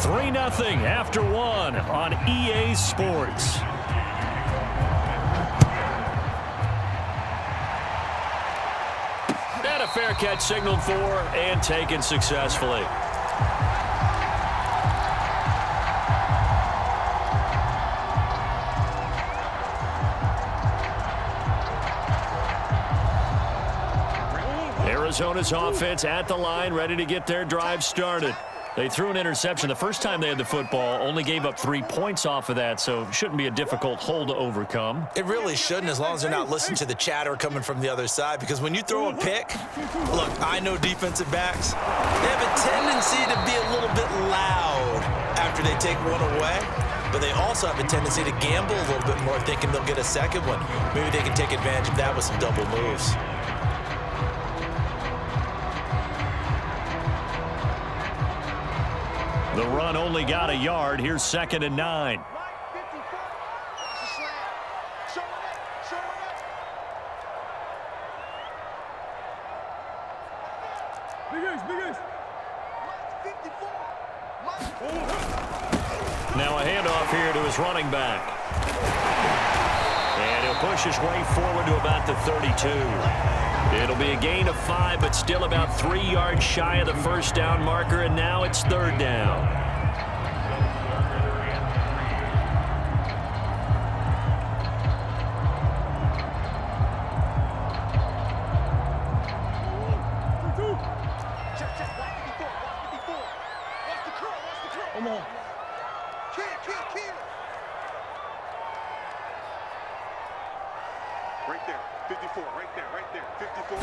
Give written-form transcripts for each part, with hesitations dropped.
3-0 after one on EA Sports. And a fair catch signaled for and taken successfully. Arizona's offense at the line, ready to get their drive started. They threw an interception the first time they had the football, only gave up 3 points off of that, so shouldn't be a difficult hole to overcome. It really shouldn't, as long as they're not listening to the chatter coming from the other side, because when you throw a pick, look, I know defensive backs, they have a tendency to be a little bit loud after they take one away, but they also have a tendency to gamble a little bit more, thinking they'll get a second one. Maybe they can take advantage of that with some double moves. The run only got a yard. Here's 2nd and 9. Now a handoff here to his running back. And he'll push his way forward to about the 32. It'll be a gain of 5, but still about 3 yards shy of the first down marker, and now it's 3rd down. Come on. Right there, 54, right there, 54.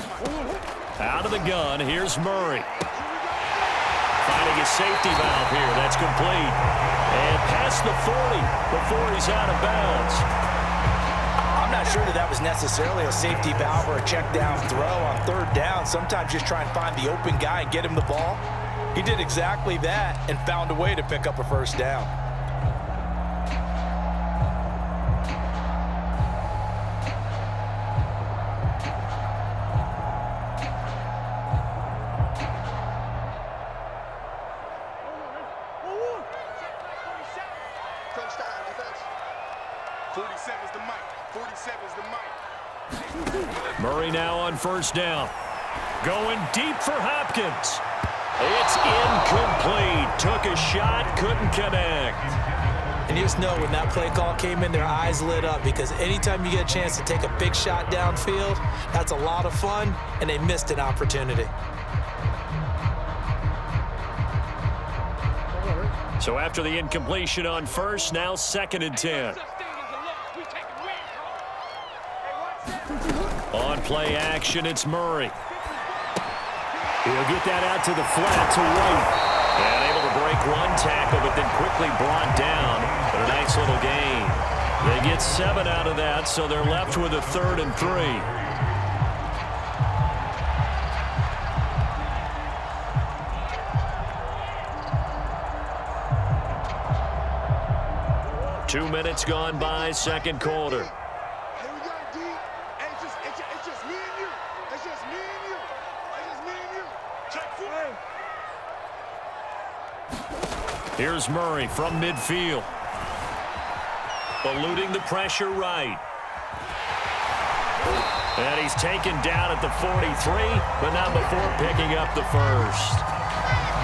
Out of the gun, here's Murray. Finding a safety valve here, that's complete. And past the 40 before he's out of bounds. I'm not sure that was necessarily a safety valve or a check down throw on 3rd down. Sometimes just try and find the open guy and get him the ball. He did exactly that and found a way to pick up a 1st down. Murray now on 1st down. Going deep for Hopkins. It's incomplete. Took a shot, couldn't connect. And you just know when that play call came in, their eyes lit up, because anytime you get a chance to take a big shot downfield, that's a lot of fun, and they missed an opportunity. So after the incompletion on 1st, now 2nd and 10. On play action, it's Murray. He'll get that out to the flat to White. And able to break one tackle, but then quickly brought down. But a nice little gain. They get 7 out of that, so they're left with a 3rd and 3. Two minutes gone by, 2nd quarter. Here's Murray from midfield. Eluding the pressure right. And he's taken down at the 43, but not before picking up the 1st.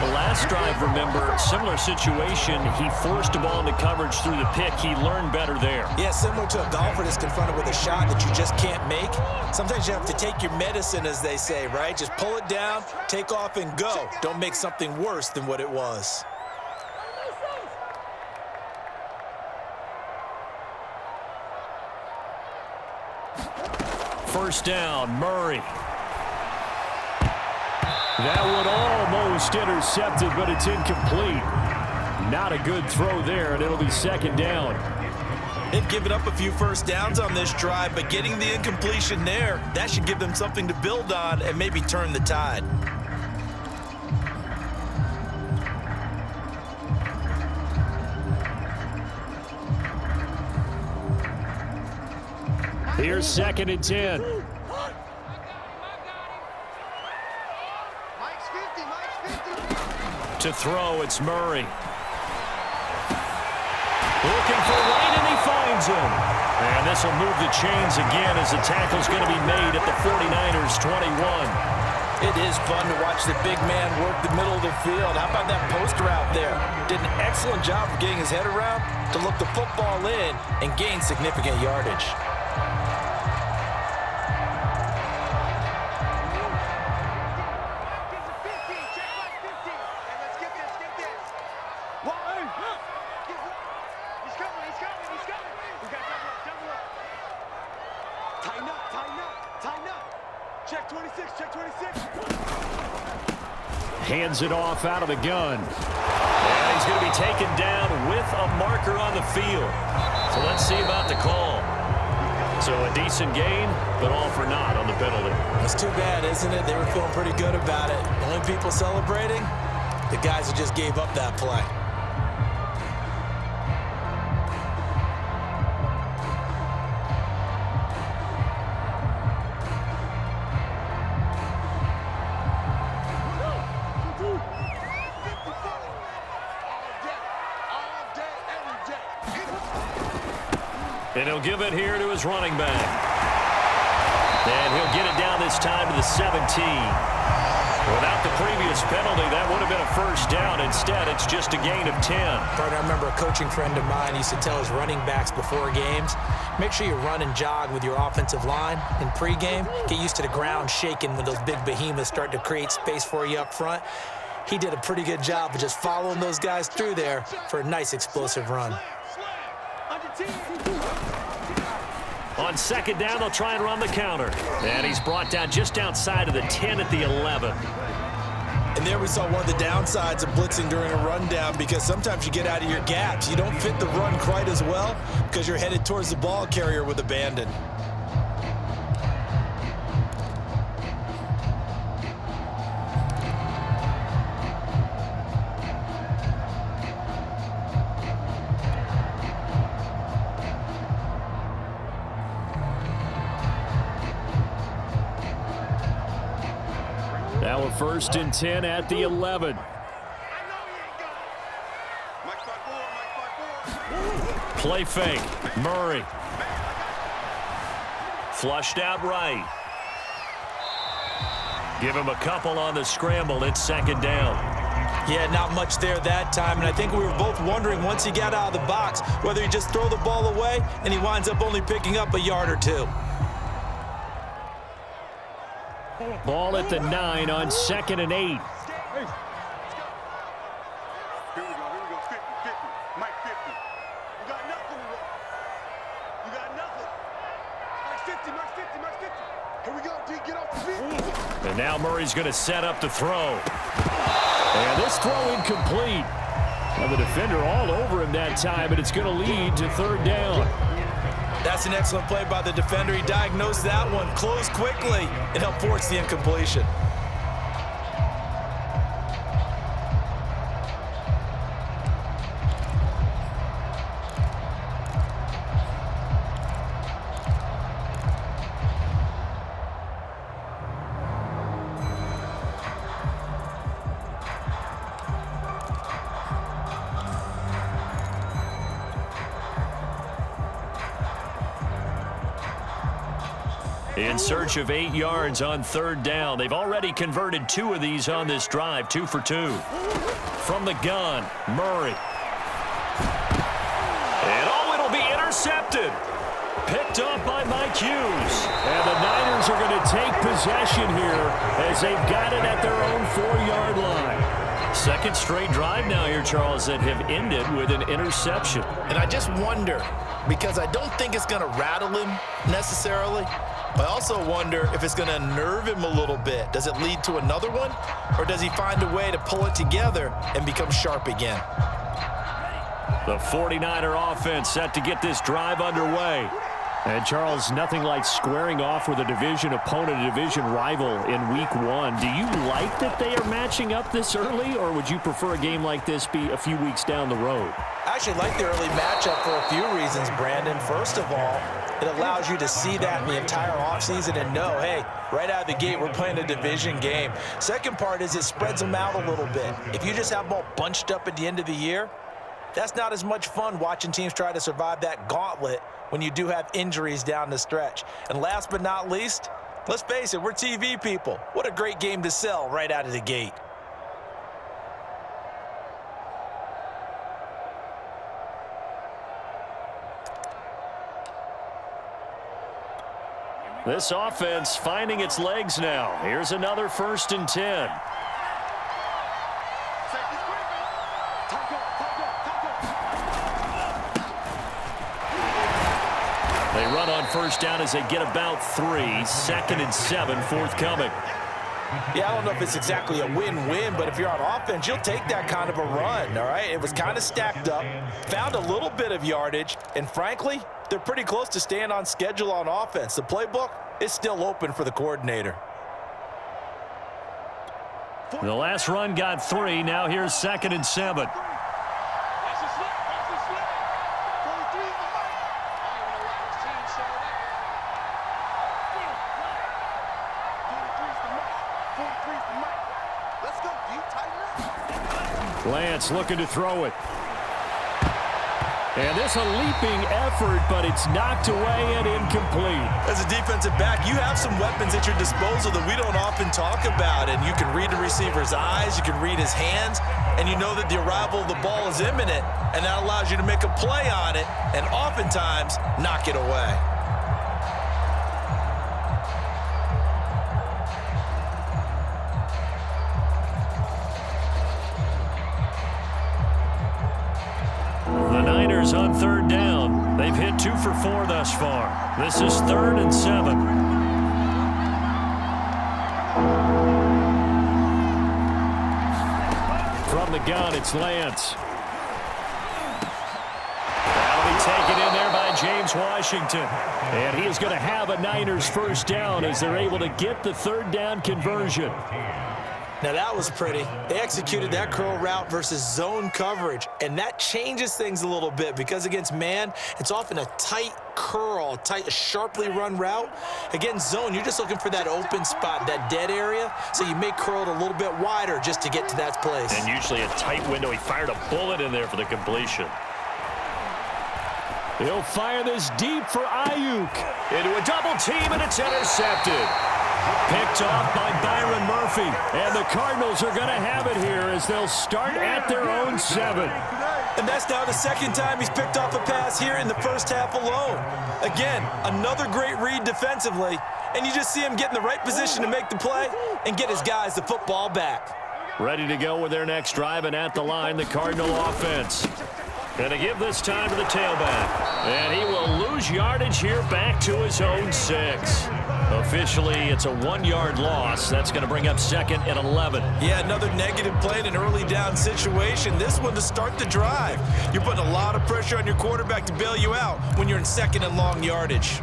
The last drive, remember, similar situation. He forced a ball into coverage through the pick. He learned better there. Yeah, similar to a golfer that's confronted with a shot that you just can't make. Sometimes you have to take your medicine, as they say, right? Just pull it down, take off, and go. Don't make something worse than what it was. First down, Murray. That one almost intercepted, but it's incomplete. Not a good throw there, and it'll be 2nd down. They've given up a few 1st downs on this drive, but getting the incompletion there, that should give them something to build on and maybe turn the tide. Here's 2nd and 10. To throw, it's Murray. Looking for Lane, and he finds him. And this will move the chains again as the tackle's going to be made at the 49ers' 21. It is fun to watch the big man work the middle of the field. How about that post route there? Did an excellent job of getting his head around to look the football in and gain significant yardage. Hands it off out of the gun. And he's going to be taken down with a marker on the field. So let's see about the call. So a decent gain, but all for naught on the penalty. That's too bad, isn't it? They were feeling pretty good about it. The only people celebrating, the guys who just gave up that play. And he'll give it here to his running back. And he'll get it down this time to the 17. Without the previous penalty, that would have been a first down. Instead, it's just a gain of 10. Partner, I remember a coaching friend of mine used to tell his running backs before games, make sure you run and jog with your offensive line in pregame. Get used to the ground shaking when those big behemoths start to create space for you up front. He did a pretty good job of just following those guys through there for a nice explosive run. On second down, they'll try and run the counter. And he's brought down just outside of the 10 at the 11. And there we saw one of the downsides of blitzing during a rundown, because sometimes you get out of your gaps. You don't fit the run quite as well because you're headed towards the ball carrier with abandon. Now a 1st and 10 at the 11. Play fake. Murray. Flushed out right. Give him a couple on the scramble. It's second down. Yeah, not much there that time, and I think we were both wondering once he got out of the box whether he just throw the ball away and he winds up only picking up a yard or two. Ball at the 9 on 2nd and 8. Here we go, 50, 50. Mike 50. You got nothing left. You got nothing. Mike 50, Mike 50, Mike 50. Here we go, D, get off the field. And now Murray's going to set up to throw. And this throw incomplete. And the defender all over him that time, and it's going to lead to 3rd down. That's an excellent play by the defender. He diagnosed that one, closed quickly, and helped force the incompletion. In search of 8 yards on 3rd down. They've already converted 2 of these on this drive, 2 for 2. From the gun, Murray. And it'll be intercepted. Picked up by Mike Hughes. And the Niners are going to take possession here as they've got it at their own 4-yard line. Second straight drive now here, Charles, that have ended with an interception. And I just wonder, because I don't think it's going to rattle him necessarily, but I also wonder if it's going to unnerve him a little bit. Does it lead to another one, or does he find a way to pull it together and become sharp again? The 49er offense set to get this drive underway. And, Charles, nothing like squaring off with a division opponent, a division rival in Week 1. Do you like that they are matching up this early, or would you prefer a game like this be a few weeks down the road? I actually like the early matchup for a few reasons, Brandon. First of all, it allows you to see that in the entire offseason and know, hey, right out of the gate, we're playing a division game. Second part is it spreads them out a little bit. If you just have them all bunched up at the end of the year, That's not as much fun watching teams try to survive that gauntlet when you do have injuries down the stretch. And last but not least, let's face it, we're TV people. What a great game to sell right out of the gate. This offense finding its legs now. Here's another 1st and 10. They run on 1st down as they get about 3. 2nd and 7 forthcoming. Yeah, I don't know if it's exactly a win-win, but if you're on offense, you'll take that kind of a run, all right? It was kind of stacked up, found a little bit of yardage, and frankly, they're pretty close to staying on schedule on offense. The playbook is still open for the coordinator. The last run got 3. Now here's 2nd and 7. Lance looking to throw it. And this a leaping effort, but it's knocked away and incomplete. As a defensive back, you have some weapons at your disposal that we don't often talk about. And you can read the receiver's eyes, you can read his hands, and you know that the arrival of the ball is imminent, and that allows you to make a play on it and oftentimes knock it away. On 3rd down. They've hit 2 for 4 thus far. This is 3rd and 7. From the gun, it's Lance. That'll be taken in there by James Washington. And he is going to have a Niners 1st down as they're able to get the 3rd down conversion. Now that was pretty. They executed that curl route versus zone coverage, and that changes things a little bit because against man, it's often a tight curl, a sharply run route. Against zone, you're just looking for that open spot, that dead area, so you may curl it a little bit wider just to get to that place. And usually a tight window. He fired a bullet in there for the completion. He'll fire this deep for Ayuk. Into a double team, and it's intercepted. Picked off by Byron Murphy. And the Cardinals are going to have it here as they'll start at their own 7. And that's now the 2nd time he's picked off a pass here in the 1st half alone. Again, another great read defensively. And you just see him get in the right position to make the play and get his guys the football back. Ready to go with their next drive, and at the line, the Cardinal offense. Going to give this time to the tailback. And he will lose yardage here back to his own 6. Officially, it's a 1-yard loss. That's going to bring up 2nd and 11. Yeah, another negative play in an early down situation. This one to start the drive. You're putting a lot of pressure on your quarterback to bail you out when you're in 2nd and long yardage.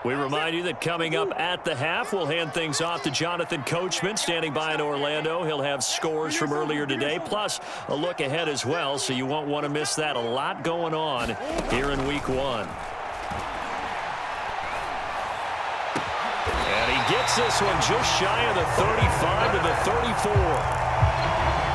We remind you that coming up at the half, we'll hand things off to Jonathan Coachman, standing by in Orlando. He'll have scores from earlier today, plus a look ahead as well, so you won't want to miss that. A lot going on here in Week 1. And he gets this one just shy of the 35 to the 34.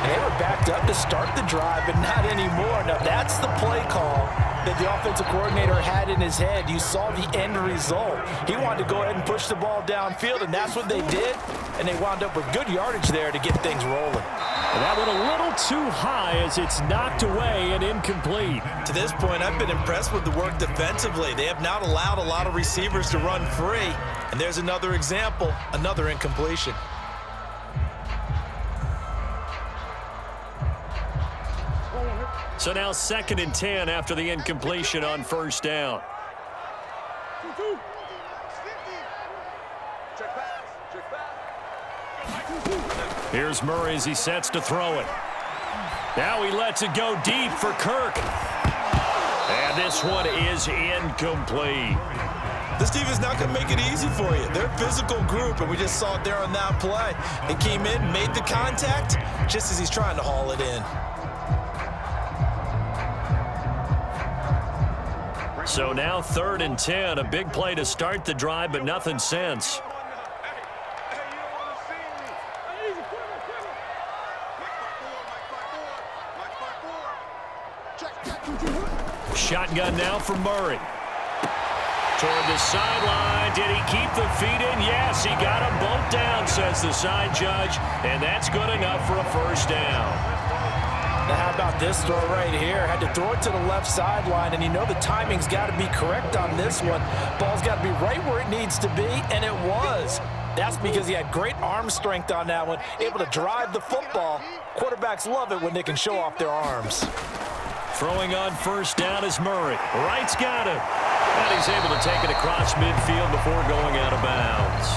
They were backed up to start the drive, but not anymore. Now, that's the play call that the offensive coordinator had in his head. You saw the end result. He wanted to go ahead and push the ball downfield, and that's what they did, and they wound up with good yardage there to get things rolling. And that went a little too high as it's knocked away and incomplete. To this point, I've been impressed with the work defensively. They have not allowed a lot of receivers to run free, and there's another example, another incompletion. So now 2nd and 10 after the incompletion on 1st down. Here's Murray as he sets to throw it. Now he lets it go deep for Kirk. And this one is incomplete. This defense is not going to make it easy for you. They're a physical group, and we just saw it there on that play. He came in, made the contact, just as he's trying to haul it in. So now 3rd and 10, a big play to start the drive, but nothing since. Shotgun now for Murray. Toward the sideline. Did he keep the feet in? Yes, he got them both down, says the side judge, and that's good enough for a first down. Now how about this throw right here? Had to throw it to the left sideline, and you know the timing's got to be correct on this one. Ball's got to be right where it needs to be, and it was. That's because he had great arm strength on that one, able to drive the football. Quarterbacks love it when they can show off their arms. Throwing on first down is Murray. Wright's got it. And he's able to take it across midfield before going out of bounds.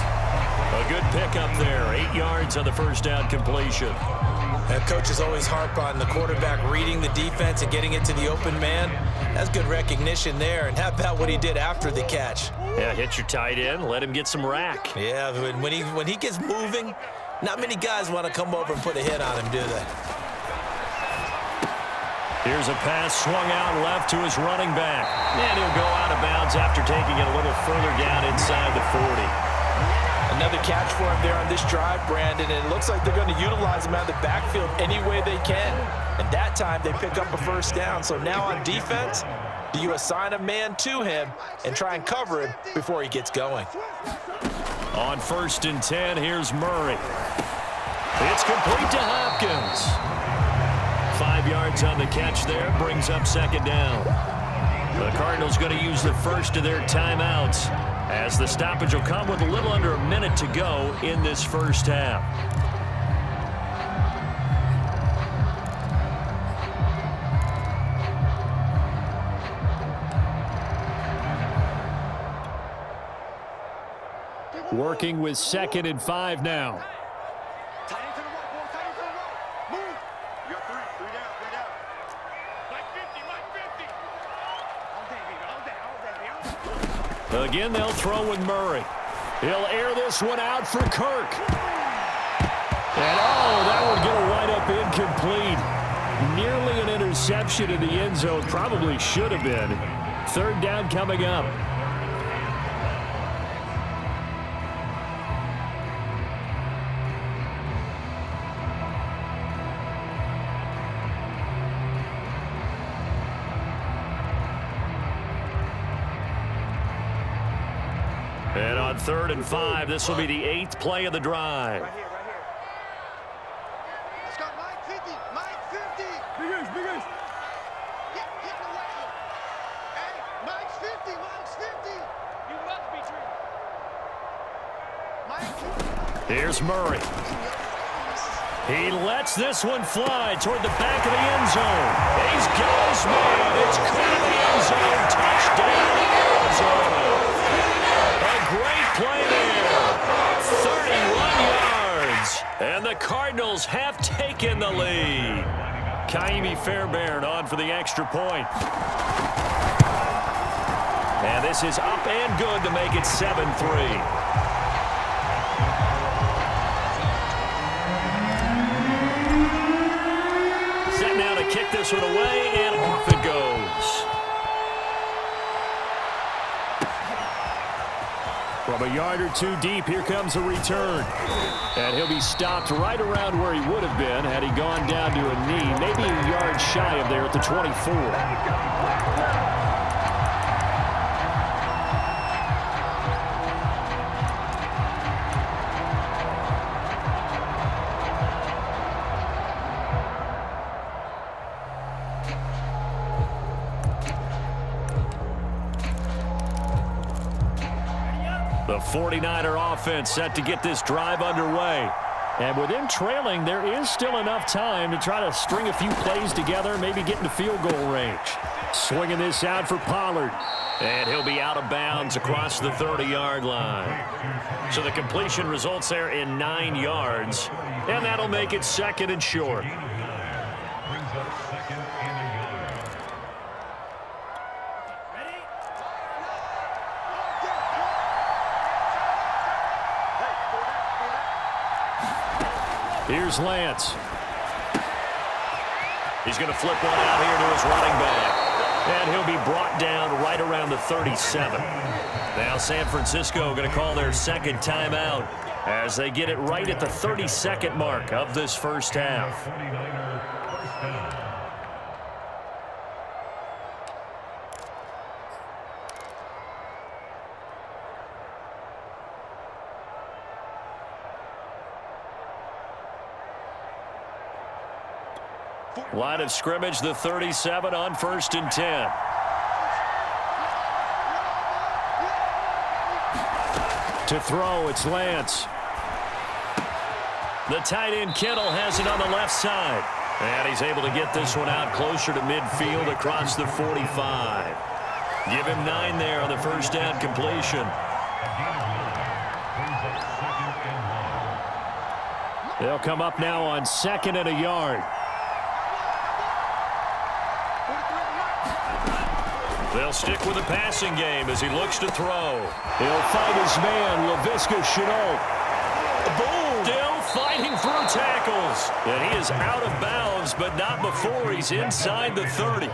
A good pickup there. 8 yards on the first down completion. And coaches always harp on the quarterback reading the defense and getting it to the open man. That's good recognition there. And how about what he did after the catch? Yeah, hit your tight end. Let him get some rack. Yeah, when he gets moving, not many guys want to come over and put a hit on him, do they? Here's a pass swung out left to his running back. And he'll go out of bounds after taking it a little further down inside the 40. Another catch for him there on this drive, Brandon, and it looks like they're going to utilize him out of the backfield any way they can. And that time they pick up a first down. So now on defense, do you assign a man to him and try and cover him before he gets going? On 1st and 10, here's Murray. It's complete to Hopkins. 5 yards on the catch there, brings up 2nd down. The Cardinals going to use the first of their timeouts, as the stoppage will come with a little under a minute to go in this first half. Working with 2nd and 5 now. Again, they'll throw with Murray. He'll air this one out for Kirk. And, that would get a wide-up incomplete. Nearly an interception in the end zone. Probably should have been. 3rd down coming up. And on 3rd and 5, this will be the 8th play of the drive. Right here. Let's go, Mike 50. Mike 50. Big Ace. Get in the way. Hey, Mike's 50. Mike's 50. You must be true. Mike. Here's Murray. He lets this one fly toward the back of the end zone. He's got his man. It's clear the end zone. Touchdown, Arizona. Great play there. 31 yards. And the Cardinals have taken the lead. Kaimi Fairbairn on for the extra point. And this is up and good to make it 7-3. Set now to kick this one away, and off it goes. From a yard or two deep, here comes a return. And he'll be stopped right around where he would have been had he gone down to a knee, maybe a yard shy of there at the 24. The 49er offense set to get this drive underway. And with them trailing, there is still enough time to try to string a few plays together, maybe get into field goal range. Swinging this out for Pollard. And he'll be out of bounds across the 30-yard line. So the completion results there in 9 yards. And that'll make it 2nd and short. Here's Lance. He's going to flip one out here to his running back. And he'll be brought down right around the 37. Now San Francisco going to call their second timeout as they get it right at the 32nd mark of this first half. Line of scrimmage, the 37 on 1st and 10. To throw, it's Lance. The tight end Kittle has it on the left side. And he's able to get this one out closer to midfield across the 45. Give him 9 there on the first down completion. They'll come up now on 2nd and a yard. They'll stick with the passing game as he looks to throw. He'll fight his man, Laviska Shenault. Boom! Still fighting through tackles. And he is out of bounds, but not before he's inside the 30.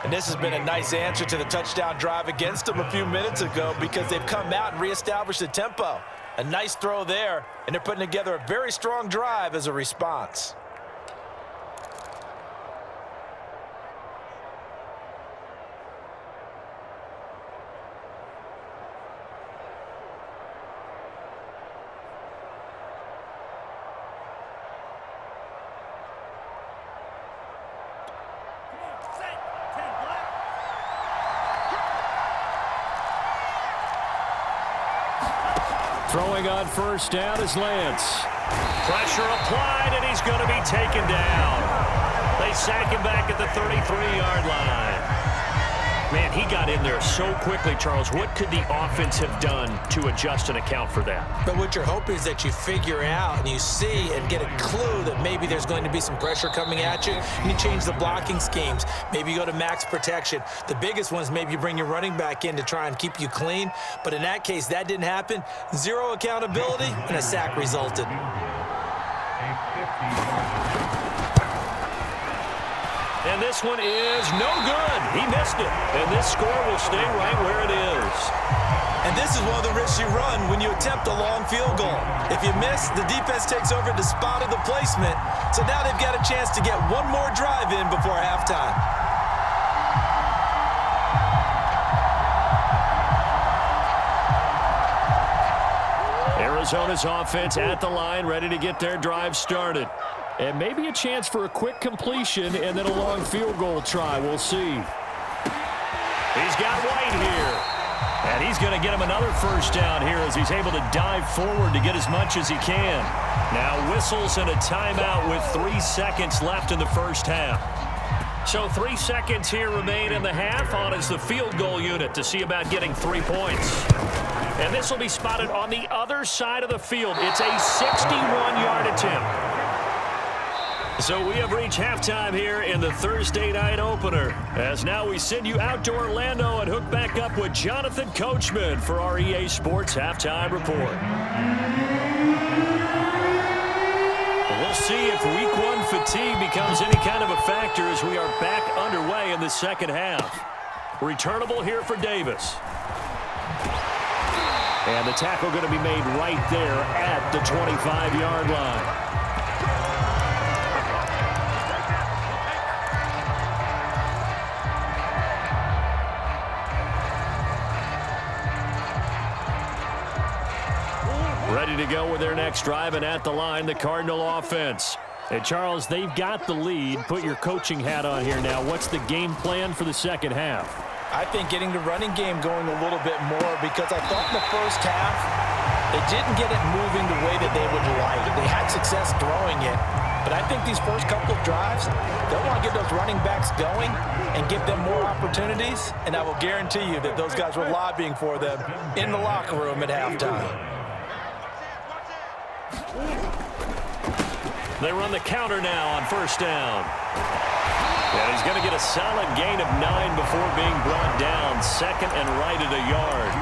And this has been a nice answer to the touchdown drive against them a few minutes ago because they've come out and reestablished the tempo. A nice throw there, and they're putting together a very strong drive as a response. Throwing on first down is Lance. Pressure applied, and he's going to be taken down. They sack him back at the 33-yard line. Man, he got in there so quickly, Charles. What could the offense have done to adjust and account for that? But what you're hoping is that you figure out and you see and get a clue that maybe there's going to be some pressure coming at you, and you change the blocking schemes. Maybe you go to max protection. The biggest one is maybe you bring your running back in to try and keep you clean. But in that case, that didn't happen. Zero accountability, and a sack resulted. And this one is no good. He missed it. And this score will stay right where it is. And this is one of the risks you run when you attempt a long field goal. If you miss, the defense takes over the spot of the placement. So now they've got a chance to get one more drive in before halftime. Arizona's offense at the line, ready to get their drive started. And maybe a chance for a quick completion and then a long field goal try. We'll see. He's got White here. And he's going to get him another first down here as he's able to dive forward to get as much as he can. Now whistles and a timeout with 3 seconds left in the first half. So 3 seconds here remain in the half. On is the field goal unit to see about getting 3 points. And this will be spotted on the other side of the field. It's a 61-yard attempt. So we have reached halftime here in the Thursday night opener. As now we send you out to Orlando and hook back up with Jonathan Coachman for our EA Sports Halftime Report. We'll see if Week 1 fatigue becomes any kind of a factor as we are back underway in the second half. Returnable here for Davis. And the tackle going to be made right there at the 25-yard line. Ready to go with their next drive, and at the line, the Cardinal offense. Hey, Charles, they've got the lead. Put your coaching hat on here now. What's the game plan for the second half? I think getting the running game going a little bit more because I thought in the first half they didn't get it moving the way that they would like. They had success throwing it, but I think these first couple of drives, they'll want to get those running backs going and give them more opportunities, and I will guarantee you that those guys were lobbying for them in the locker room at halftime. They run the counter now on first down. And he's going to get a solid gain of 9 before being brought down. Second and right at a yard.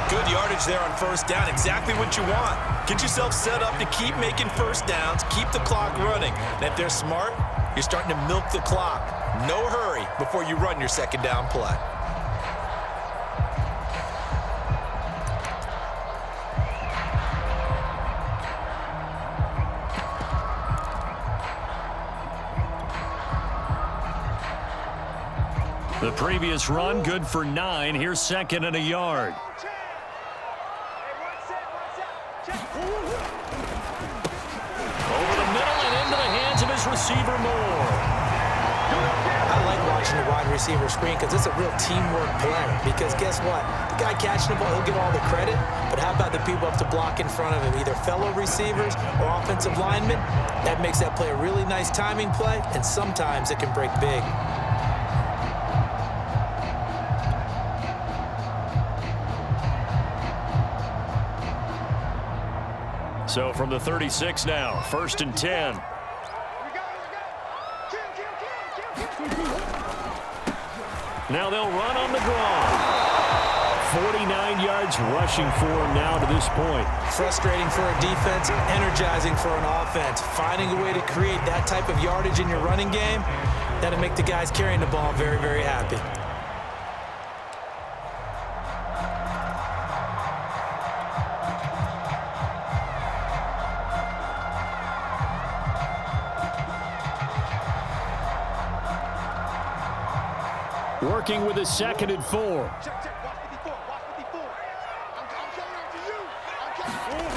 Good yardage there on first down. Exactly what you want. Get yourself set up to keep making first downs, keep the clock running. And if they're smart, you're starting to milk the clock. No hurry before you run your second down play. The previous run, good for 9. Here's second and a yard. Over the middle and into the hands of his receiver, Moore. I like watching the wide receiver screen because it's a real teamwork play. Because guess what? The guy catching the ball, he'll get all the credit. But how about the people up to block in front of him, either fellow receivers or offensive linemen? That makes that play a really nice timing play, and sometimes it can break big. So from the 36 now, 1st and 10. Now they'll run on the draw. 49 yards rushing for him now to this point. Frustrating for a defense, energizing for an offense. Finding a way to create that type of yardage in your running game, that'll make the guys carrying the ball very, very happy. Working with a 2nd and 4. Check. Watch 54. Watch 54. I'm coming up to you. I'm coming.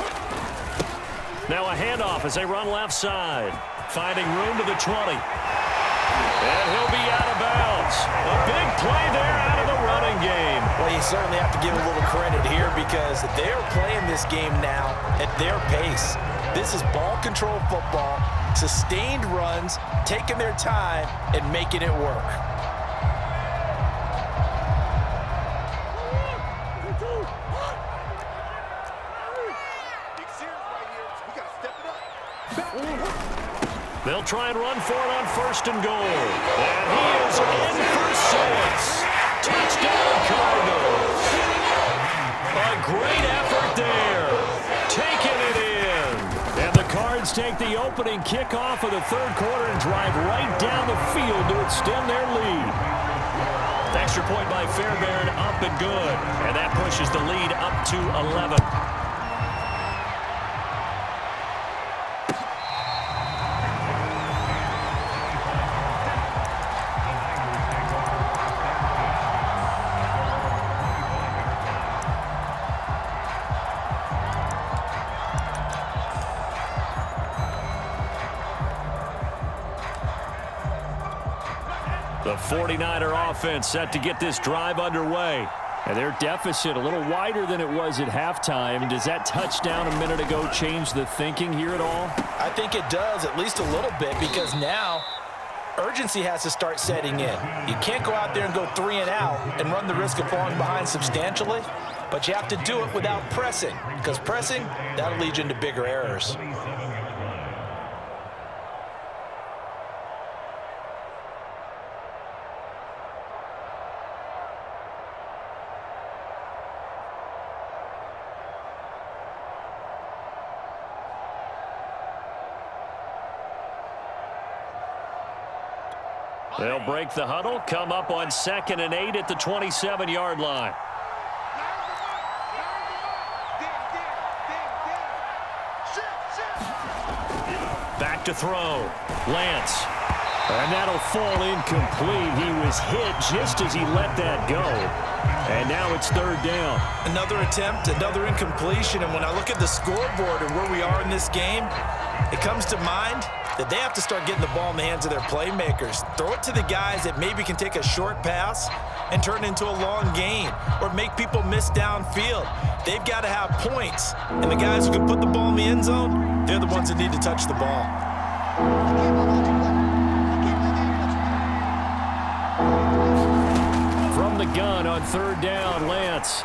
Now a handoff as they run left side. Finding room to the 20. And he'll be out of bounds. A big play there out of the running game. Well, you certainly have to give a little credit here because they're playing this game now at their pace. This is ball control football, sustained runs, taking their time, and making it work. They'll try and run for it on 1st and goal. And he is in for 6. Touchdown, Cardinals. A great effort there. Taking it in. And the Cards take the opening kickoff of the 3rd quarter and drive right down the field to extend their lead. Extra point by Fairbairn, up and good. And that pushes the lead up to 11. The 49er offense set to get this drive underway. And their deficit a little wider than it was at halftime. Does that touchdown a minute ago change the thinking here at all? I think it does, at least a little bit, because now urgency has to start setting in. You can't go out there and go 3 and out and run the risk of falling behind substantially, but you have to do it without pressing, because pressing, that'll lead you into bigger errors. They'll break the huddle, come up on 2nd and 8 at the 27-yard line. Back to throw. Lance. And that'll fall incomplete. He was hit just as he let that go. And now it's 3rd down. Another attempt, another incompletion. And when I look at the scoreboard and where we are in this game, it comes to mind that they have to start getting the ball in the hands of their playmakers. Throw it to the guys that maybe can take a short pass and turn it into a long gain or make people miss downfield. They've got to have points. And the guys who can put the ball in the end zone, they're the ones that need to touch the ball. From the gun on 3rd down, Lance.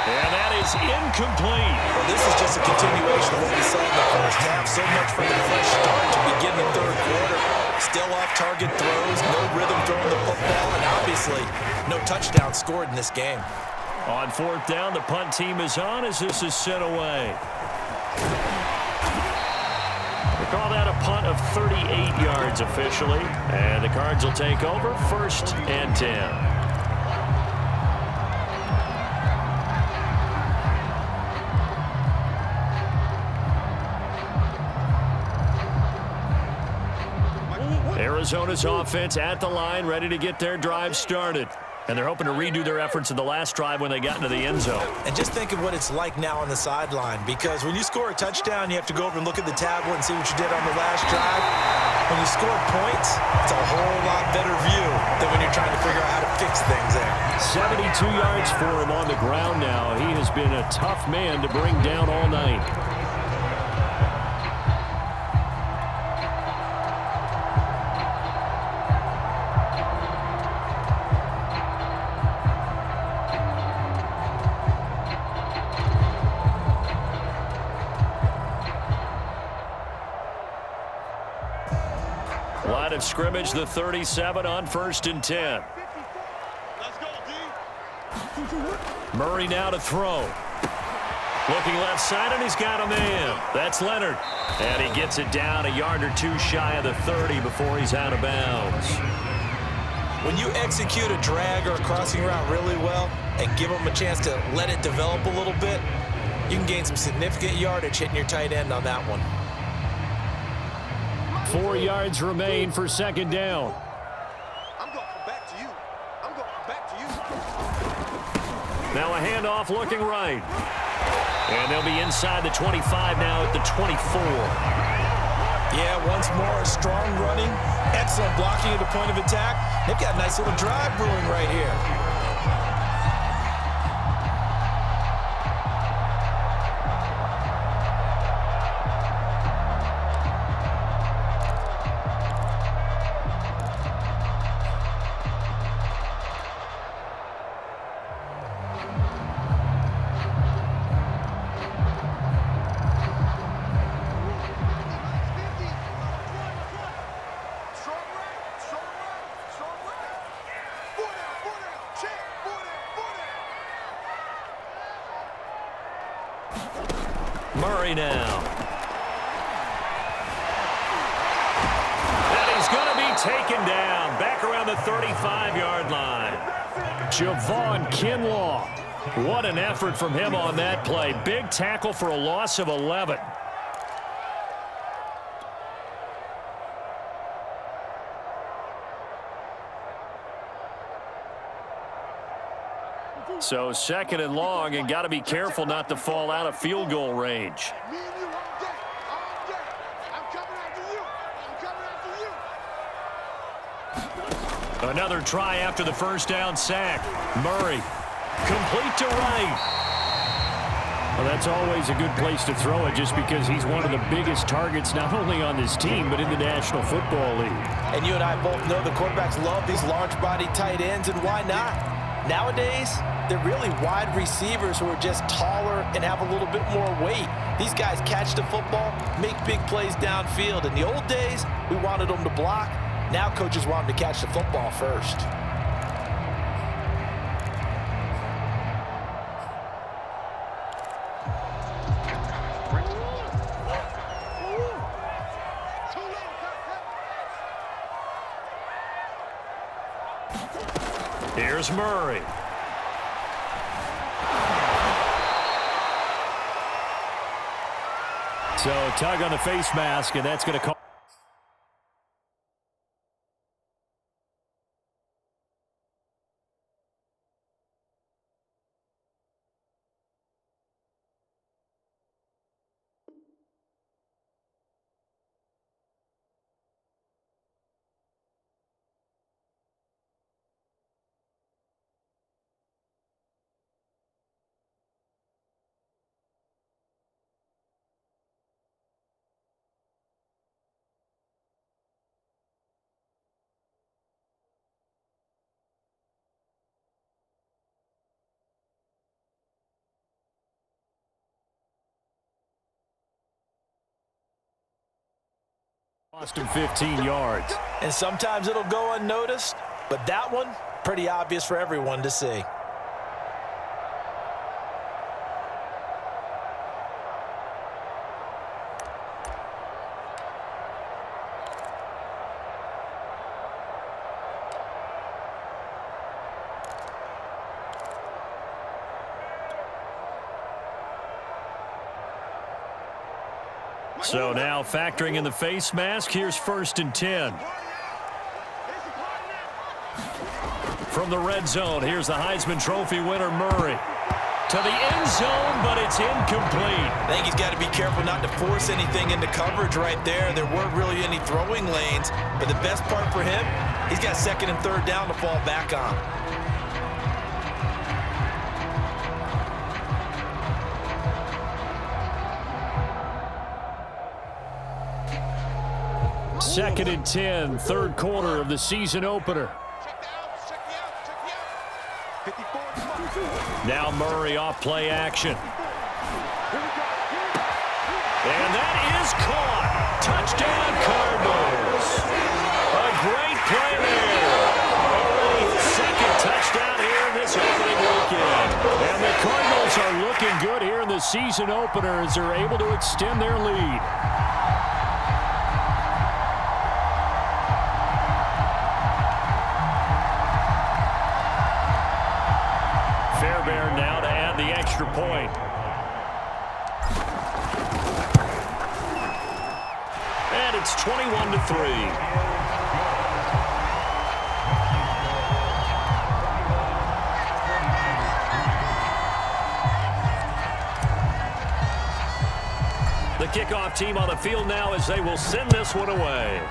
And that is incomplete. Well, this is just a continuation of what we saw in the first half. So much for the fresh start to begin the 3rd quarter. Still off-target throws, no rhythm throwing the football, and obviously no touchdown scored in this game. On fourth down, the punt team is on as this is sent away. They call that a punt of 38 yards officially. And the Cards will take over, 1st and 10. Arizona's offense at the line, ready to get their drive started. And they're hoping to redo their efforts in the last drive when they got into the end zone. And just think of what it's like now on the sideline, because when you score a touchdown, you have to go over and look at the tablet and see what you did on the last drive. When you score points, it's a whole lot better view than when you're trying to figure out how to fix things there. 72 yards for him on the ground now. He has been a tough man to bring down all night. Line of scrimmage, the 37 on 1st and 10. Let's go, D. Murray now to throw. Looking left side, and he's got a man. That's Leonard. And he gets it down a yard or two shy of the 30 before he's out of bounds. When you execute a drag or a crossing route really well and give them a chance to let it develop a little bit, you can gain some significant yardage hitting your tight end on that one. 4 yards remain for 2nd down. I'm going to come back to you. I'm going to come back to you. Now a handoff looking right. And they'll be inside the 25 now at the 24. Yeah, once more, a strong running, excellent blocking at the point of attack. They've got a nice little drive brewing right here. Murray now. And he's going to be taken down back around the 35-yard line. Javon Kinlaw. What an effort from him on that play. Big tackle for a loss of 11. So 2nd and long, and got to be careful not to fall out of field goal range. Me and you all day. All day. I'm coming after you. I'm coming after you. Another try after the 1st down sack. Murray, complete to right. Well, that's always a good place to throw it just because he's one of the biggest targets not only on this team but in the National Football League. And you and I both know the quarterbacks love these large-body tight ends, and why not? Nowadays, they're really wide receivers who are just taller and have a little bit more weight. These guys catch the football, make big plays downfield. In the old days, we wanted them to block. Now coaches want them to catch the football first. Here's Murray. So tug on the face mask, and that's going to call. Lost him 15 yards. And sometimes it'll go unnoticed, but that one, pretty obvious for everyone to see. So now factoring in the face mask, here's 1st and 10. From the red zone, here's the Heisman Trophy winner, Murray. To the end zone, but it's incomplete. I think he's got to be careful not to force anything into coverage right there. There weren't really any throwing lanes, but the best part for him, he's got 2nd and 3rd down to fall back on. Second and 10, 3rd quarter of the season opener. Now Murray off play action. And that is caught. Touchdown Cardinals. A great play there. Already his 2nd touchdown here in this opening weekend. And the Cardinals are looking good here in the season opener as they're able to extend their lead. Fairbairn now to add the extra point. And it's 21-3. The kickoff team on the field now as they will send this one away.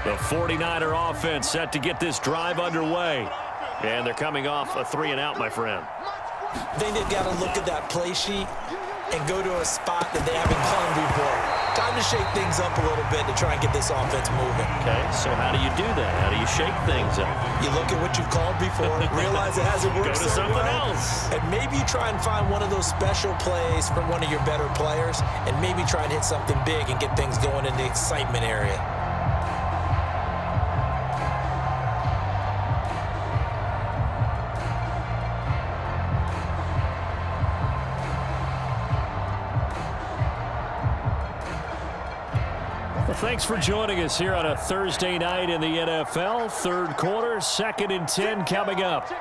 The 49er offense set to get this drive underway. And they're coming off a 3-and-out, my friend. I think they've got to look at that play sheet and go to a spot that they haven't gone before. Time to shake things up a little bit to try and get this offense moving. Okay, so how do you do that? How do you shake things up? You look at what you've called before, realize it hasn't worked Go to so something well, else. and maybe you try and find one of those special plays from one of your better players, and maybe try and hit something big and get things going in the excitement area. Thanks for joining us here on a Thursday night in the NFL. 3rd quarter, 2nd and 10 coming up. Now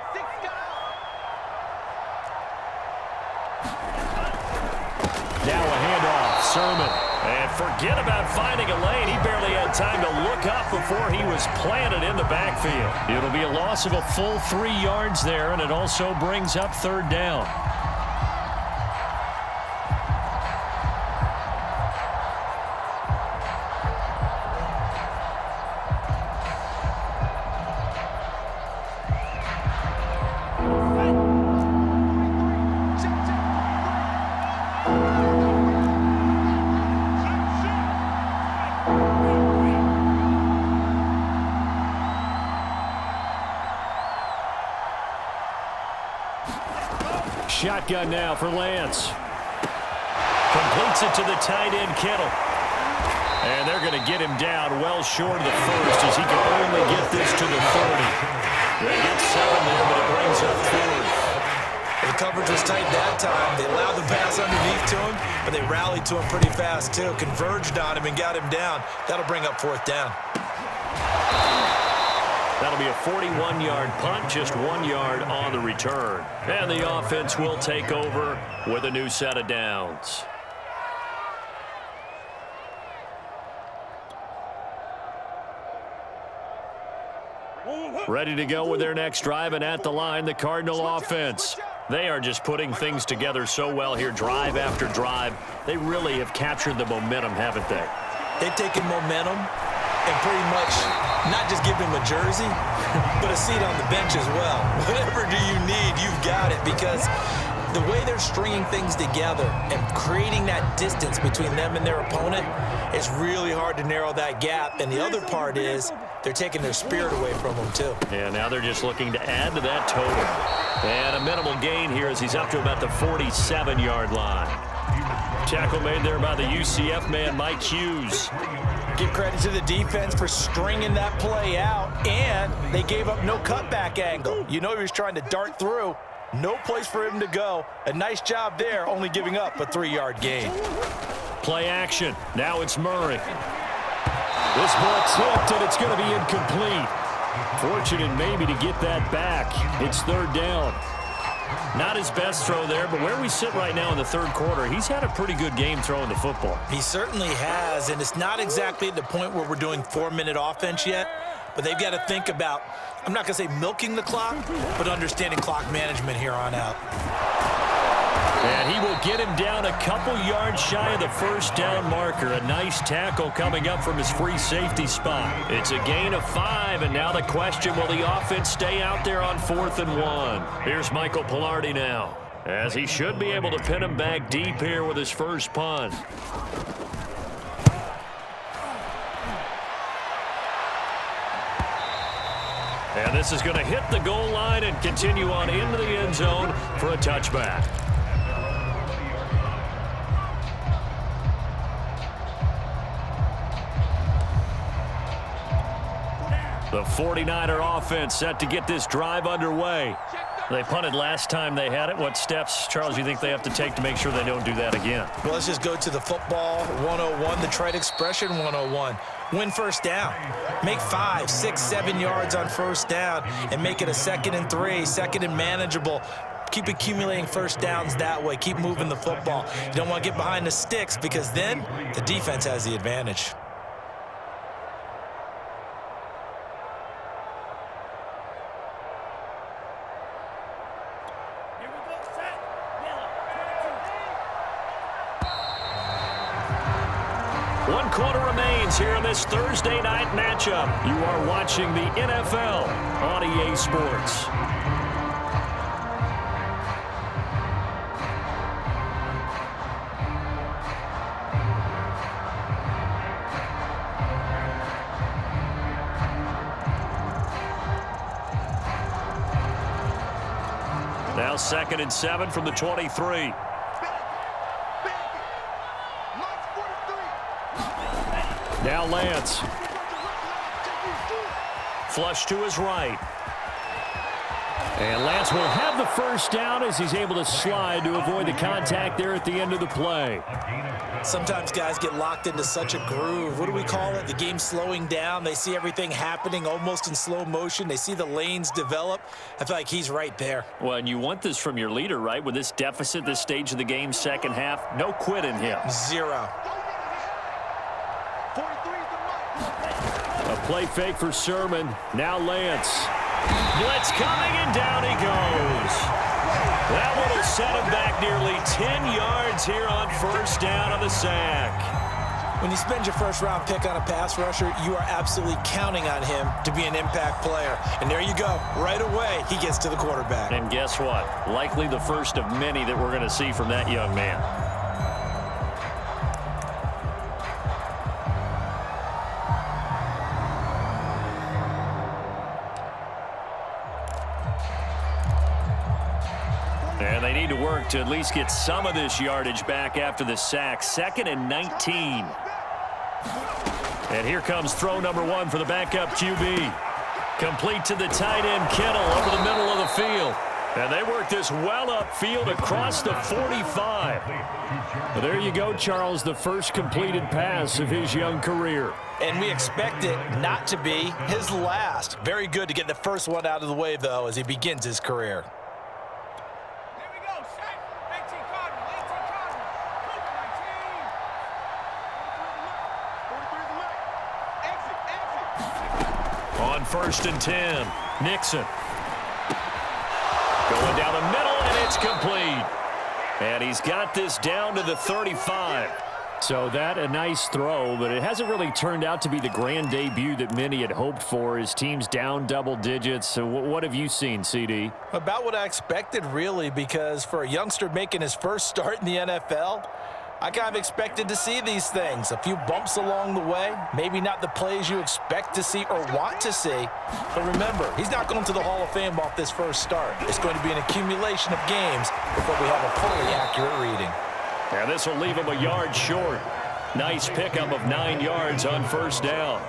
a handoff, Sermon. And forget about finding a lane. He barely had time to look up before he was planted in the backfield. It'll be a loss of a full 3 yards there, and it also brings up 3rd down. Shotgun now for Lance. Completes it to the tight end, Kittle. And they're going to get him down well short of the 1st as he can only get this to the 30. They get 7 there, but it brings up 4th. The coverage was tight that time. They allowed the pass underneath to him, but they rallied to him pretty fast, too. Converged on him and got him down. That'll bring up 4th down. That'll be a 41-yard punt, just 1 yard on the return. And the offense will take over with a new set of downs. Ready to go with their next drive, and at the line, the Cardinal offense. They are just putting things together so well here, drive after drive. They really have captured the momentum, haven't they? They've taken momentum and pretty much not just give him a jersey, but a seat on the bench as well. Whatever do you need, you've got it, because the way they're stringing things together and creating that distance between them and their opponent, it's really hard to narrow that gap. And the other part is they're taking their spirit away from them, too. Yeah, now they're just looking to add to that total. And a minimal gain here as he's up to about the 47-yard line. Tackle made there by the UCF man, Mike Hughes. Give credit to the defense for stringing that play out, and they gave up no cutback angle. You know he was trying to dart through. No place for him to go. A nice job there, only giving up a 3-yard gain. Play action. Now it's Murray. This ball tipped, and it's going to be incomplete. Fortunate maybe to get that back. It's 3rd down. Not his best throw there, but where we sit right now in the 3rd quarter, he's had a pretty good game throwing the football. He certainly has, and it's not exactly at the point where we're doing 4-minute offense yet, but they've got to think about, I'm not going to say milking the clock, but understanding clock management here on out. And he will get him down a couple yards shy of the 1st down marker. A nice tackle coming up from his free safety spot. It's a gain of 5, and now the question, will the offense stay out there on 4th and 1? Here's Michael Pilardi now, as he should be able to pin him back deep here with his first punt. And this is going to hit the goal line and continue on into the end zone for a touchback. The 49er offense set to get this drive underway. They punted last time they had it. What steps, Charles, you think they have to take to make sure they don't do that again? Well, let's just go to the football 101, the trite expression 101. Win 1st down. Make 5, 6, 7 yards on 1st down and make it a 2nd and 3, 2nd and manageable. Keep accumulating 1st downs that way. Keep moving the football. You don't want to get behind the sticks because then the defense has the advantage. One quarter remains here in this Thursday night matchup. You are watching the NFL on EA Sports. Now 2nd and 7 from the 23. Now Lance. Flush to his right. And Lance will have the 1st down as he's able to slide to avoid the contact there at the end of the play. Sometimes guys get locked into such a groove. What do we call it? The game slowing down. They see everything happening almost in slow motion. They see the lanes develop. I feel like he's right there. Well, and you want this from your leader, right? With this deficit, this stage of the game, 2nd half, no quit in him. 0. A play fake for Sermon. Now Lance. Blitz coming, and down he goes. That one will set him back nearly 10 yards here on 1st down on the sack. When you spend your 1st-round pick on a pass rusher, you are absolutely counting on him to be an impact player. And there you go. Right away, he gets to the quarterback. And guess what? Likely the first of many that we're going to see from that young man. And they need to work to at least get some of this yardage back after the sack. 2nd and 19. And here comes throw number 1 for the backup QB. Complete to the tight end, Kittle, over the middle of the field. And they work this well upfield across the 45. Well, there you go, Charles, the first completed pass of his young career. And we expect it not to be his last. Very good to get the first one out of the way, though, as he begins his career. On 1st and 10, Nixon. Going down the middle, and it's complete. And he's got this down to the 35. So that a nice throw, but it hasn't really turned out to be the grand debut that many had hoped for. His team's down double digits. So what have you seen, CD? About what I expected, really, because for a youngster making his first start in the NFL, I kind of expected to see these things. A few bumps along the way. Maybe not the plays you expect to see or want to see. But remember, he's not going to the Hall of Fame off this first start. It's going to be an accumulation of games before we have a fully accurate reading. And this will leave him a yard short. Nice pickup of 9 yards on first down.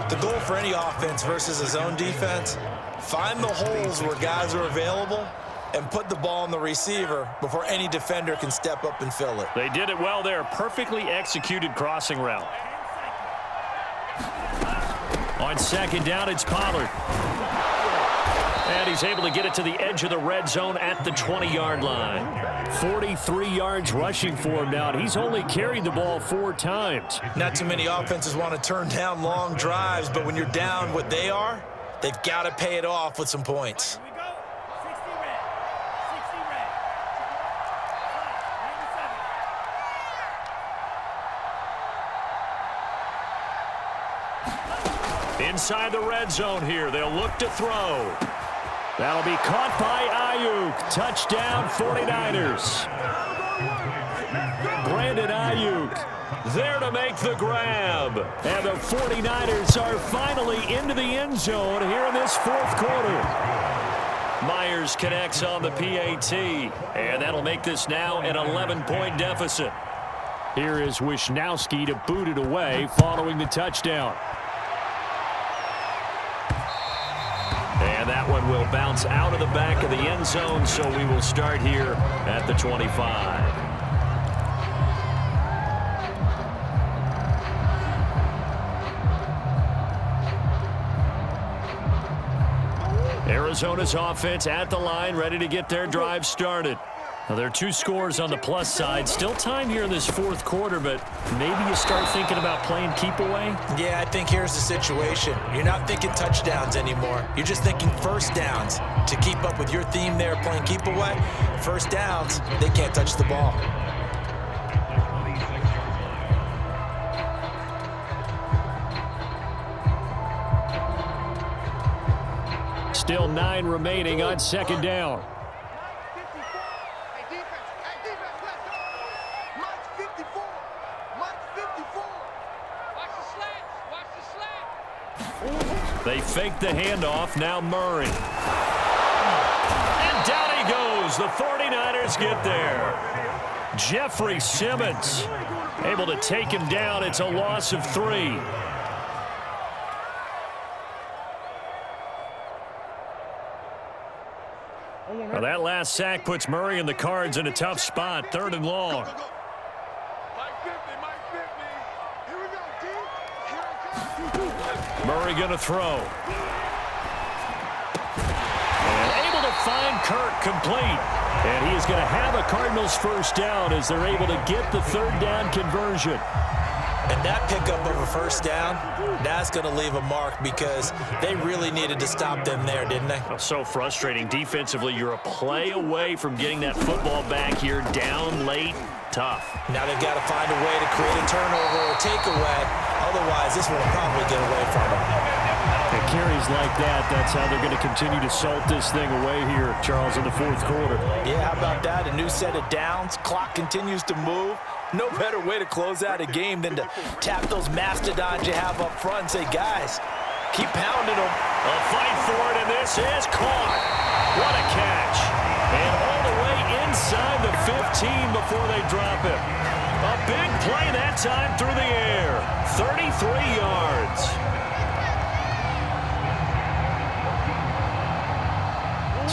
The goal for any offense versus his own defense, find the holes where guys are available and put the ball on the receiver before any defender can step up and fill it. They did it well there. Perfectly executed crossing route. On second down, it's Pollard. And he's able to get it to the edge of the red zone at the 20-yard line. 43 yards rushing for him now. He's only carried the ball 4 times. Not too many offenses want to turn down long drives, but when you're down what they are, they've got to pay it off with some points. Inside the red zone here. They'll look to throw. That'll be caught by Ayuk. Touchdown 49ers. Brandon Ayuk there to make the grab. And the 49ers are finally into the end zone here in this fourth quarter. Myers connects on the PAT. And that'll make this now an 11-point deficit. Here is Wisnowski to boot it away following the touchdown. And that one will bounce out of the back of the end zone, so we will start here at the 25. Arizona's offense at the line, ready to get their drive started. Now, there are 2 scores on the plus side. Still time here in this fourth quarter, but maybe you start thinking about playing keep away? Yeah, I think here's the situation. You're not thinking touchdowns anymore. You're just thinking first downs. To keep up with your theme there, playing keep away, first downs, they can't touch the ball. Still 9 remaining on second down. They fake the handoff. Now Murray. And down he goes. The 49ers get there. Jeffrey Simmons able to take him down. It's a loss of 3. Well, that last sack puts Murray and the Cards in a tough spot. 3rd and long. Murray going to throw. And able to find Kirk complete. And he is going to have a Cardinals first down as they're able to get the 3rd down conversion. And that pickup of a first down, that's going to leave a mark because they really needed to stop them there, didn't they? So frustrating. Defensively, you're a play away from getting that football back here down late. Tough. Now they've got to find a way to create a turnover or takeaway. Otherwise, this one will probably get away from them. And carries like that, that's how they're going to continue to salt this thing away here, Charles, in the fourth quarter. Yeah, how about that? A new set of downs. Clock continues to move. No better way to close out a game than to tap those mastodons you have up front and say, guys, keep pounding them. A fight for it, and this is caught. What a catch. And all the way inside the 15 before they drop it. A big play that time through the air. 33 yards.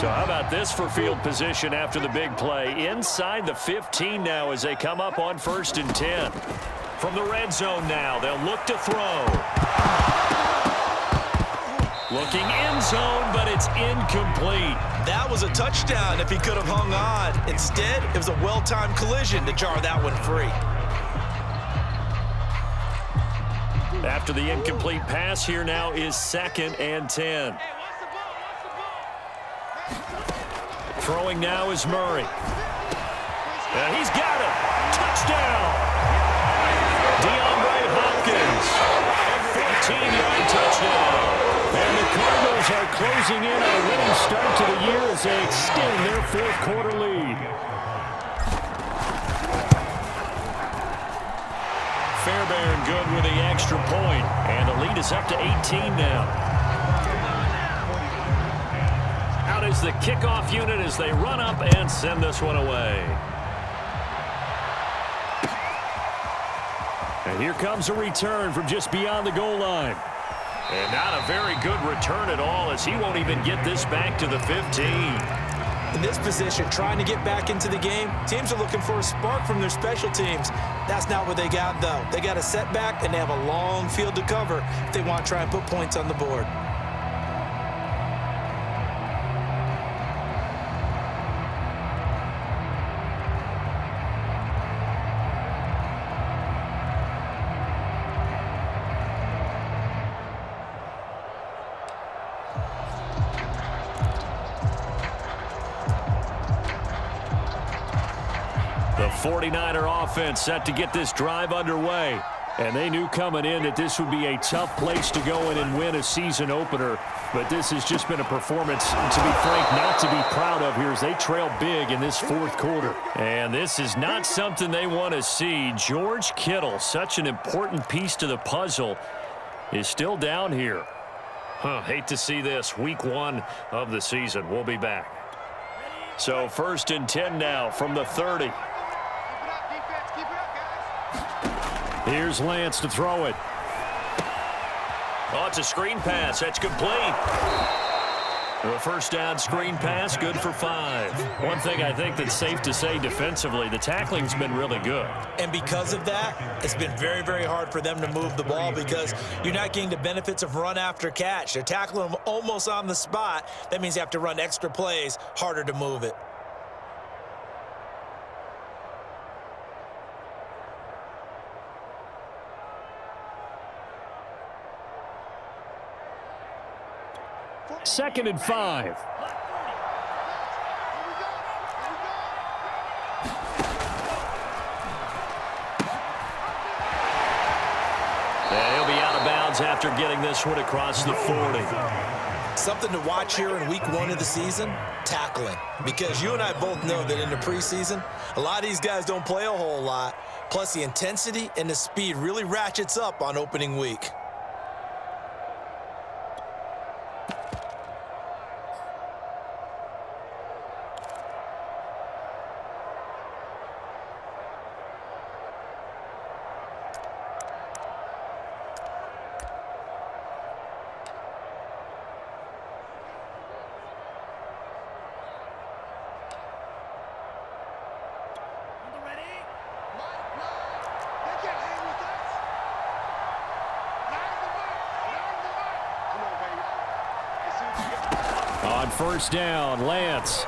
So how about this for field position after the big play? Inside the 15 now as they come up on 1st and 10. From the red zone now, they'll look to throw. Looking end zone, but it's incomplete. That was a touchdown if he could have hung on. Instead, it was a well-timed collision to jar that one free. After the incomplete pass, here now is 2nd and 10. Throwing now is Murray. And he's got it. Touchdown. DeAndre Hopkins. A 14-yard touchdown. And the Cardinals are closing in on a winning start to the year as they extend their fourth quarter lead. Fairbairn good with the extra point. And the lead is up to 18 now. Out is the kickoff unit as they run up and send this one away. And here comes a return from just beyond the goal line. And not a very good return at all, as he won't even get this back to the 15. In this position, trying to get back into the game, teams are looking for a spark from their special teams. That's not what they got, though. They got a setback, and they have a long field to cover if they want to try and put points on the board. The 49er offense set to get this drive underway. And they knew coming in that this would be a tough place to go in and win a season opener. But this has just been a performance, to be frank, not to be proud of here as they trail big in this fourth quarter. And this is not something they want to see. George Kittle, such an important piece to the puzzle, is still down here. Hate to see this. Week 1 of the season. We'll be back. So 1st and 10 now from the 30. Here's Lance to throw it. Oh, it's a screen pass. That's complete. A first down screen pass, good for 5. One thing I think that's safe to say defensively, the tackling's been really good. And because of that, it's been very, very hard for them to move the ball because you're not getting the benefits of run after catch. They're tackling them almost on the spot. That means you have to run extra plays, harder to move it. Second and 5. And he'll be out of bounds after getting this one across the 40. Something to watch here in week 1 of the season, tackling. Because you and I both know that in the preseason, a lot of these guys don't play a whole lot. Plus the intensity and the speed really ratchets up on opening week. On first down, Lance.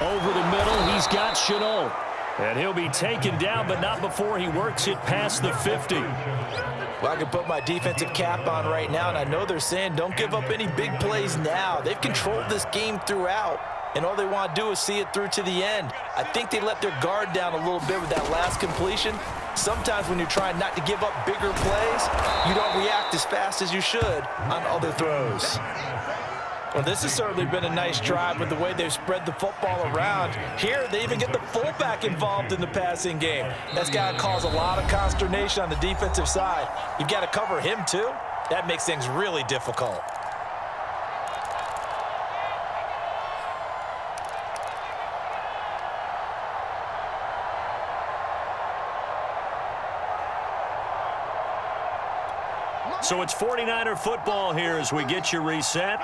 Over the middle, he's got Chenault. And he'll be taken down, but not before he works it past the 50. Well, I can put my defensive cap on right now, and I know they're saying don't give up any big plays now. They've controlled this game throughout, and all they want to do is see it through to the end. I think they let their guard down a little bit with that last completion. Sometimes when you're trying not to give up bigger plays, you don't react as fast as you should on other throws. Well, this has certainly been a nice drive with the way they've spread the football around. Here, they even get the fullback involved in the passing game. That's got to cause a lot of consternation on the defensive side. You've got to cover him, too. That makes things really difficult. So it's 49er football here as we get you reset.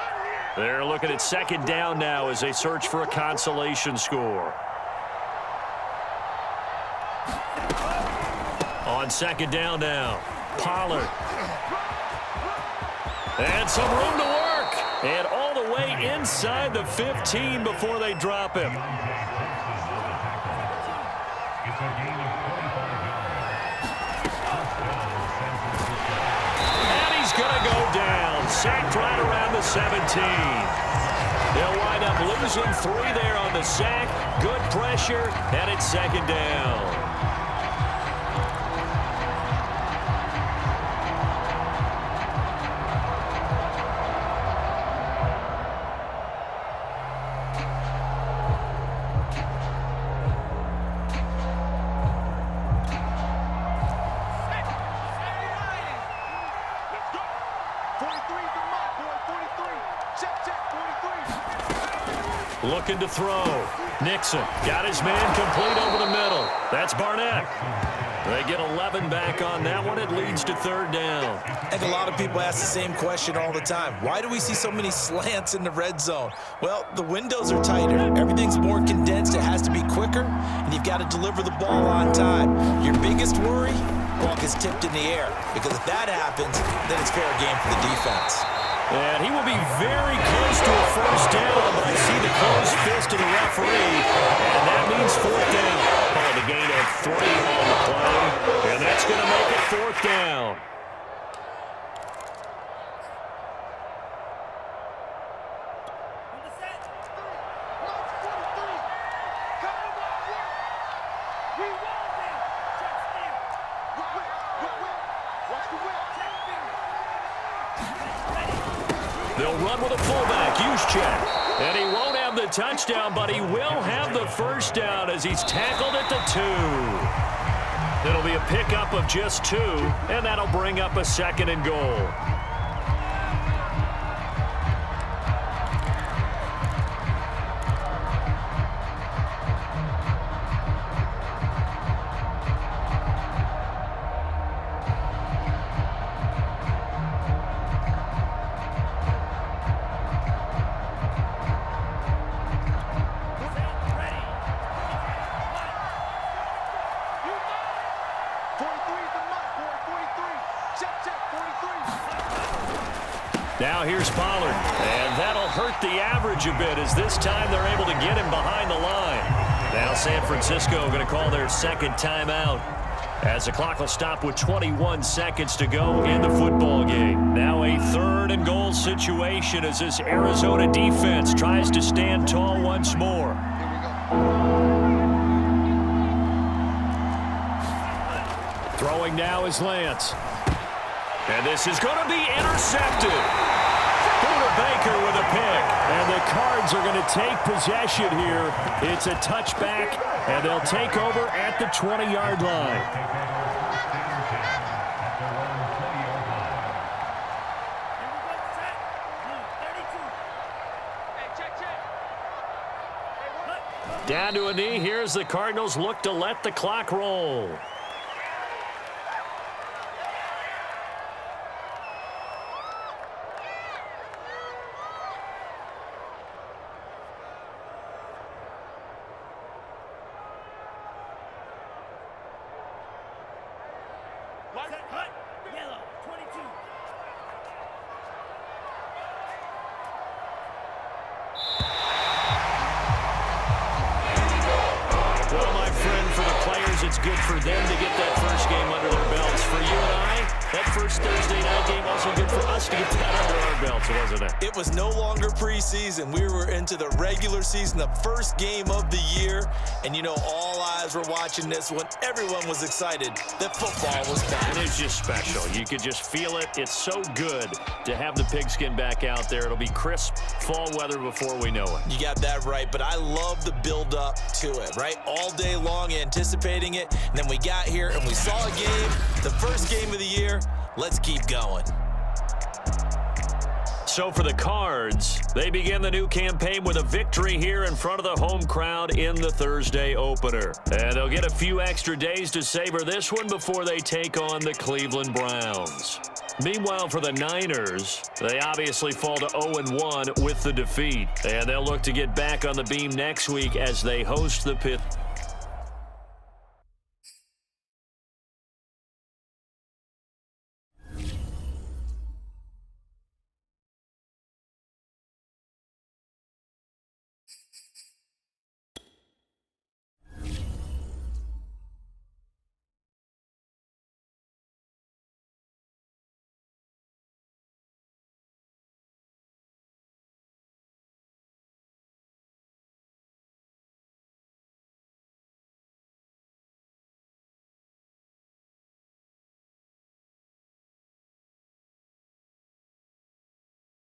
They're looking at second down now as they search for a consolation score. On second down now, Pollard. And some room to work. And all the way inside the 15 before they drop him. Going to go down. Sacked right around the 17. They'll wind up losing 3 there on the sack. Good pressure, and it's second down. Looking to throw. Nixon got his man complete over the middle. That's Barnett. They get 11 back on that one. It leads to third down. I think a lot of people ask the same question all the time. Why do we see so many slants in the red zone? Well, the windows are tighter. Everything's more condensed. It has to be quicker, and you've got to deliver the ball on time. Your biggest worry? Ball gets tipped in the air, because if that happens, then it's fair game for the defense. And he will be very close to a first down, but I see the closed fist of the referee, and that means fourth down. Calling a gain of 3 on the play, and that's going to make it fourth down. They'll run with a fullback, Juszczyk. And he won't have the touchdown, but he will have the first down as he's tackled at the 2. It'll be a pickup of just 2, and that'll bring up a 2nd and goal. Now here's Pollard, and that'll hurt the average a bit as this time they're able to get him behind the line. Now San Francisco going to call their 2nd timeout as the clock will stop with 21 seconds to go in the football game. Now a 3rd and goal situation as this Arizona defense tries to stand tall once more. Throwing now is Lance. And this is going to be intercepted. Baker with a pick. And the Cards are going to take possession here. It's a touchback, and they'll take over at the 20-yard line. Down to a knee. Here's the Cardinals look to let the clock roll. Yellow, 22. Well, my friend, for the players, it's good for them to get that first game under their belts. For you and I, that first Thursday night game also good for us to get that under our belts, wasn't it? It was no longer preseason. We were into the regular season, the first game of the year. And, you know, all eyes were watching this when everyone was excited that football was back. And it's just special. You could just feel it. It's so good to have the pigskin back out there. It'll be crisp fall weather before we know it. You got that right, but I love the build-up to it, right? All day long anticipating it, and then we got here and we saw a game, the first game of the year. Let's keep going. So for the Cards, they begin the new campaign with a victory here in front of the home crowd in the Thursday opener. And they'll get a few extra days to savor this one before they take on the Cleveland Browns. Meanwhile, for the Niners, they obviously fall to 0-1 with the defeat. And they'll look to get back on the beam next week as they host the Pittsburgh.